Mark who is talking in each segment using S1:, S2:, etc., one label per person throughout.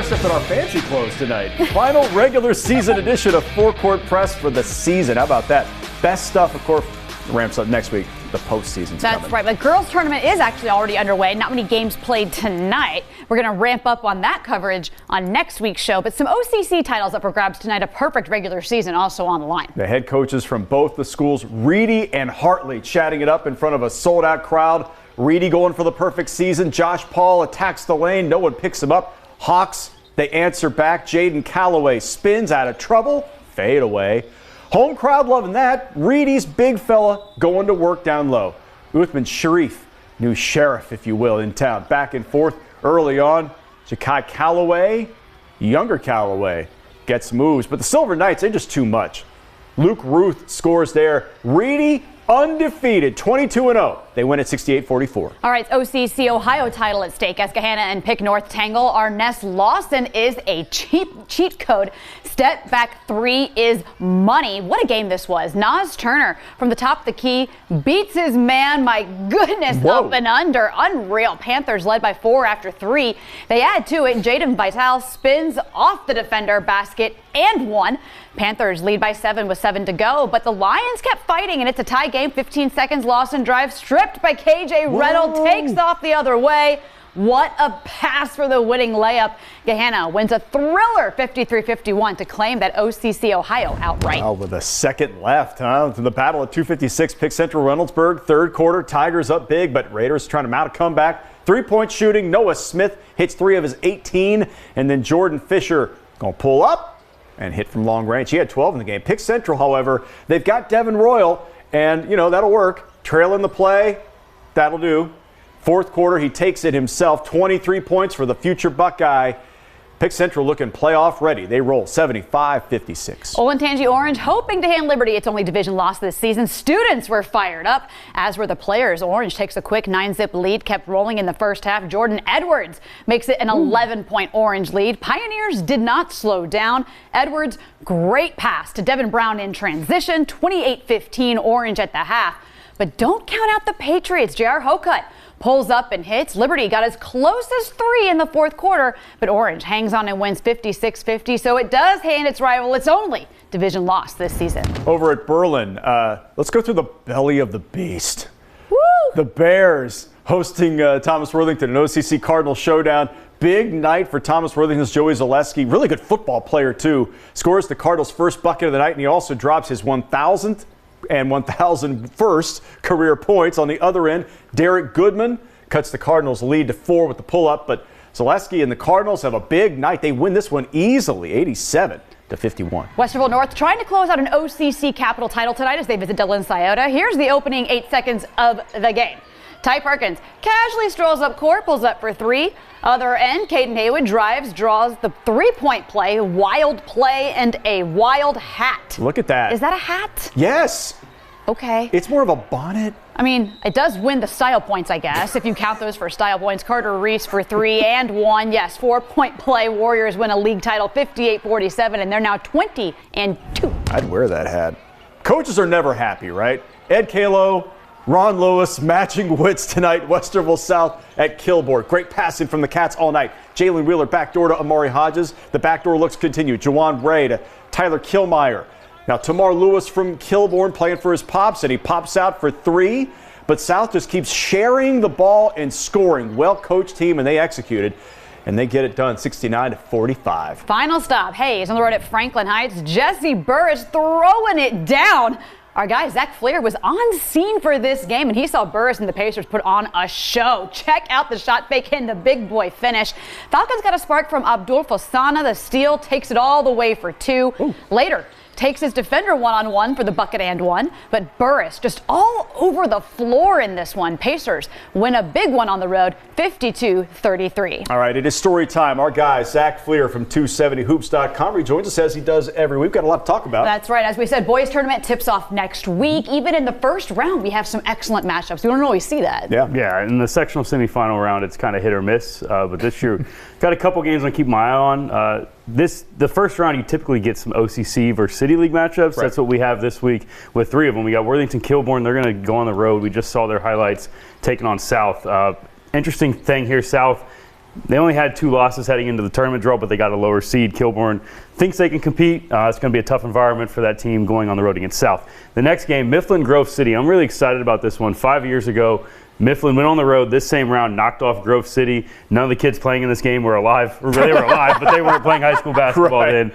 S1: dressed up in our fancy clothes tonight. Final regular season edition of Forecourt Press for the season. How about that? Best stuff, of course, ramps up next week. The postseason's coming.
S2: That's right. The girls' tournament is actually already underway. Not many games played tonight. We're going to ramp up on that coverage on next week's show. But some OCC titles up for grabs tonight. A perfect regular season also on the line.
S1: The head coaches from both the schools, Reedy and Hartley, chatting it up in front of a sold-out crowd. Reedy going for the perfect season. Josh Paul attacks the lane. No one picks him up. Hawks, they answer back. Jaden Calloway spins out of trouble. Fade away. Home crowd loving that. Reedy's big fella going to work down low. Uthman Sharif, new sheriff, if you will, in town. Back and forth early on. Jakai Calloway, younger Calloway, gets moves. But the Silver Knights, they're just too much. Luke Ruth scores there. Reedy undefeated, 22-0. They win at 68-44.
S2: All right, OCC Ohio title at stake as Gahanna and Pick North tangle. Arness Lawson is a cheat code. Step back three is money. What a game this was. Nas Turner from the top of the key beats his man. My goodness,
S1: Whoa.
S2: Up and under. Unreal. Panthers led by 4 after 3. They add to it. Jaden Vital spins off the defender basket and 1. Panthers lead by 7 with 7 to go, but the Lions kept fighting, and it's a tie game. 15 seconds. Lawson drives, stripped by KJ Reynolds, takes off the other way. What a pass for the winning layup. Gahanna wins a thriller 53-51 to claim that OCC Ohio outright.
S1: Oh, with a second left, huh? To the battle at 2:56, Pick Central Reynoldsburg. Third quarter, Tigers up big, but Raiders trying to mount a comeback. 3-point shooting. Noah Smith hits 3 of his 18, and then Jordan Fisher gonna pull up and hit from long range. He had 12 in the game. Pick Central, however, they've got Devin Royal, and, that'll work. Trailing the play, that'll do. Fourth quarter, he takes it himself. 23 points for the future Buckeye. Pick Central looking playoff ready. They roll 75-56.
S2: Olentangy Orange hoping to hand Liberty its only division loss this season. Students were fired up, as were the players. Orange takes a quick 9-zip lead, kept rolling in the first half. Jordan Edwards makes it an 11-point Orange lead. Pioneers did not slow down. Edwards, great pass to Devin Brown in transition. 28-15 Orange at the half. But don't count out the Patriots. J.R. Hocutt pulls up and hits. Liberty got as close as 3 in the fourth quarter, but Orange hangs on and wins 56-50, so it does hand its rival its only division loss this season.
S1: Over at Berlin, let's go through the belly of the beast.
S2: Woo!
S1: The Bears hosting Thomas Worthington, an OCC Cardinal showdown. Big night for Thomas Worthington's Joey Zaleski. Really good football player, too. Scores the Cardinals' first bucket of the night, and he also drops his 1,000th and 1,001st career points. On the other end, Derek Goodman cuts the Cardinals' lead to 4 with the pull-up, but Zaleski and the Cardinals have a big night. They win this one easily, 87-51.
S2: Westerville North trying to close out an OCC Capital title tonight as they visit Dillon Sciota. Here's the opening 8 seconds of the game. Ty Perkins casually strolls up court, pulls up for 3. Other end, Caden Haywood drives, draws the 3-point play, wild play, and a wild hat.
S1: Look at that.
S2: Is that a hat?
S1: Yes.
S2: Okay.
S1: It's more of a bonnet.
S2: I mean, it does win the style points, I guess, if you count those for style points. Carter Reese for 3 and 1. Yes, 4-point play. Warriors win a league title 58-47, and they're now 20-2.
S1: I'd wear that hat. Coaches are never happy, right? Ed Kalo, Ron Lewis matching wits tonight. Westerville South at Kilbourne. Great passing from the Cats all night. Jalen Wheeler backdoor to Amari Hodges. The backdoor looks continued. Jawan Bray to Tyler Kilmeyer. Now Tamar Lewis from Kilbourne playing for his pops, and he pops out for 3. But South just keeps sharing the ball and scoring. Well-coached team, and they executed. And they get it done, 69-45.
S2: Final stop, Hayes on the road at Franklin Heights. Jesse Burris throwing it down. Our guy, Zach Flair, was on scene for this game, and he saw Burris and the Pacers put on a show. Check out the shot fake and the big boy finish. Falcons got a spark from Abdul Fasana. The steal takes it all the way for 2. Ooh. Later, takes his defender one-on-one for the bucket and 1. But Burris just all over the floor in this one. Pacers win a big one on the road, 52-33.
S1: All right, it is story time. Our guy, Zach Fleer from 270hoops.com, rejoins us as he does every week. We've got a lot to talk about.
S2: That's right. As we said, boys tournament tips off next week. Even in the first round, we have some excellent matchups. We don't always see that.
S3: Yeah, in the sectional semifinal round, it's kind of hit or miss. But this year, got a couple games I keep my eye on. The first round, you typically get some OCC versus City League matchups. Right. That's what we have this week with 3 of them. We got Worthington, Kilbourne. They're going to go on the road. We just saw their highlights taking on South. Interesting thing here, South They only had 2 losses heading into the tournament draw, but they got a lower seed. Kilbourne thinks they can compete. It's going to be a tough environment for that team going on the road against South. The next game, Mifflin Grove City. I'm really excited about this one. 5 years ago, Mifflin went on the road this same round, knocked off Grove City. None of the kids playing in this game were alive. They were alive, but they weren't playing high school basketball then.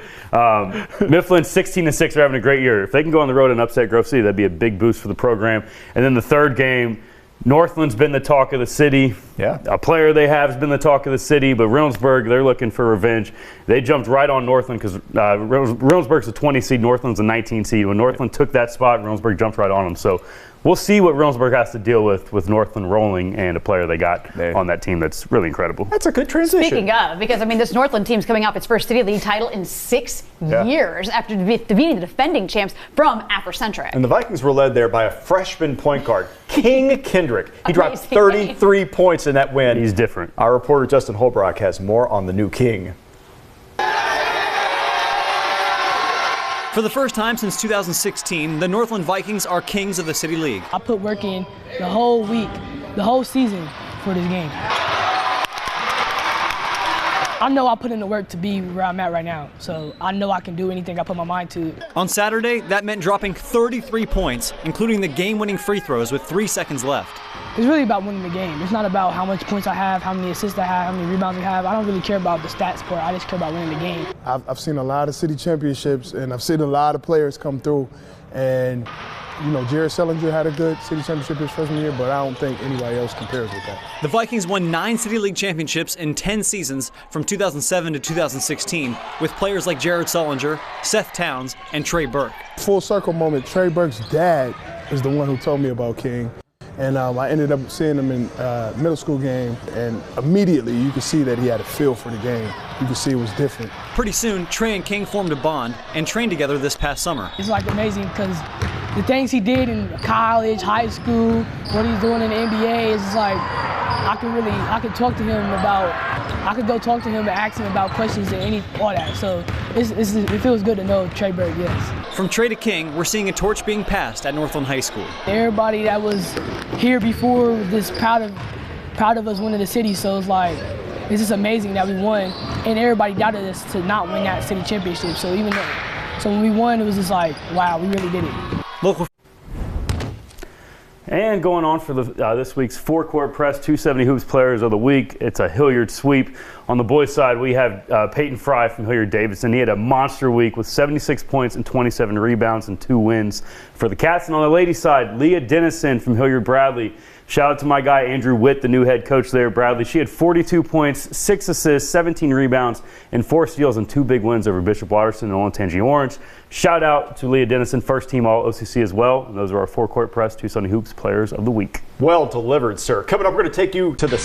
S3: Mifflin 16-6 are having a great year. If they can go on the road and upset Grove City, that'd be a big boost for the program. And then the third game, Northland's been the talk of the city.
S1: Yeah.
S3: A player they have has been the talk of the city, but Reynoldsburg, they're looking for revenge. They jumped right on Northland because Reynoldsburg's a 20 seed, Northland's a 19 seed. When Northland took that spot, Reynoldsburg jumped right on them. So we'll see what Reynoldsburg has to deal with Northland rolling and a player they got on that team that's really incredible.
S1: That's a good transition.
S2: Speaking of, because I mean, this Northland team's coming off its first City League title in 6 years after defeating the defending champs from Afrocentric.
S1: And the Vikings were led there by a freshman point guard, King Kendrick. He dropped 33 points in that win.
S3: He's different.
S1: Our reporter Justin Holbrook has more on the new King.
S4: For the first time since 2016, the Northland Vikings are kings of the City League.
S5: I put work in the whole week, the whole season for this game. I know I put in the work to be where I'm at right now, so I know I can do anything I put my mind to.
S4: On Saturday, that meant dropping 33 points, including the game-winning free throws with 3 seconds left.
S5: It's really about winning the game. It's not about how much points I have, how many assists I have, how many rebounds I have. I don't really care about the stats part. I just care about winning the game.
S6: I've seen a lot of city championships, and I've seen a lot of players come through. And, you know, Jared Sellinger had a good city championship his freshman year, but I don't think anybody else compares with that.
S4: The Vikings won 9 City League championships in 10 seasons from 2007 to 2016 with players like Jared Sellinger, Seth Towns, and Trey Burke.
S6: Full circle moment, Trey Burke's dad is the one who told me about King. And I ended up seeing him in middle school game, and immediately you could see that he had a feel for the game. You could see it was different.
S4: Pretty soon, Trey and King formed a bond and trained together this past summer.
S5: It's like amazing because the things he did in college, high school, what he's doing in the NBA is just like, I could talk to him about, I could go talk to him and ask him about questions and all that. So it feels good to know Trey Burke, yes.
S4: From Trey to King, we're seeing a torch being passed at Northland High School.
S5: Everybody that was here before was just proud of us winning the city, so it's like, it's just amazing that we won, and everybody doubted us to not win that city championship. So when we won, it was just like, wow, we really did it.
S4: Local.
S3: And going on for this week's four-court press 270 Hoops Players of the Week, it's a Hilliard sweep. On the boys' side, we have Peyton Fry from Hilliard-Davidson. He had a monster week with 76 points and 27 rebounds and 2 wins for the Cats. And on the ladies' side, Leah Dennison from Hilliard-Bradley. Shout out to my guy, Andrew Witt, the new head coach there, Bradley. She had 42 points, 6 assists, 17 rebounds, and 4 steals and 2 big wins over Bishop Watterson and Olentangy Orange. Shout out to Leah Dennison, first team All-OCC as well. And those are our four-court press 270 Hoops Players of the Week.
S1: Well delivered, sir. Coming up, we're going to take you to the